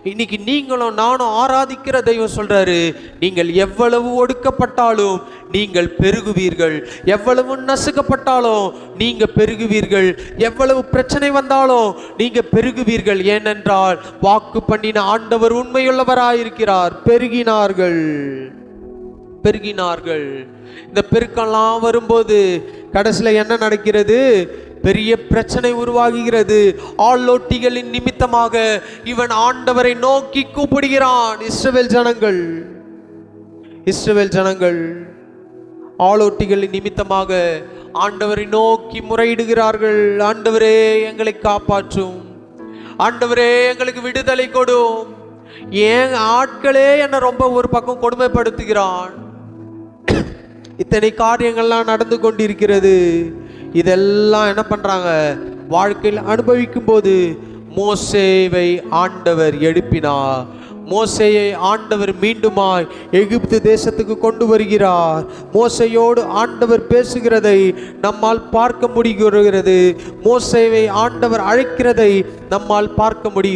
இன்னைக்கு நீங்களும் நானும் ஆராதிக்கிற தெய்வம் சொல்றாரு, நீங்கள் எவ்வளவு ஒடுக்கப்பட்டாலும் நீங்கள் பெருகுவீர்கள், எவ்வளவு நசுக்கப்பட்டாலும் நீங்க பெருகுவீர்கள், எவ்வளவு பிரச்சனை வந்தாலும் நீங்க பெருகுவீர்கள். ஏனென்றால் வாக்கு பண்ணின ஆண்டவர் உண்மையுள்ளவராயிருக்கிறார். பெருகினார்கள். இந்த பெருக்கெல்லாம் வரும்போது கடைசியில் என்ன நடக்கிறது? பெரிய பிரச்சனை உருவாகுகிறது. ஆளோட்டிகளின் நிமித்தமாக இவன் ஆண்டவரை நோக்கி கூப்பிடுகிறான். இஸ்ரவேல் ஜனங்கள் ஆளோட்டிகளின் நிமித்தமாக ஆண்டவரை நோக்கி முறையிடுகிறார்கள். ஆண்டவரே எங்களை காப்பாற்றும், ஆண்டவரே எங்களுக்கு விடுதலை கொடும். ஏன் ஆட்களே என்னை ரொம்ப ஒரு பக்கம் கொடுமைப்படுத்துகிறான். இத்தனை காரியங்கள்லாம் நடந்து கொண்டிருக்கிறது. இதெல்லாம் என்ன பண்றாங்க? வாழ்க்கையில் அனுபவிக்கும் போது மோசேவை ஆண்டவர் எழுப்பினார். மோசேயை ஆண்டவர் மீண்டுமாய் எகிப்து தேசத்துக்கு கொண்டு வருகிறார். மோசேயோடு ஆண்டவர் பேசுகிறதை நம்மால் பார்க்க முடிகிறது. மோசேவை ஆண்டவர் அழைக்கிறதை நம்மால் பார்க்க முடியும்.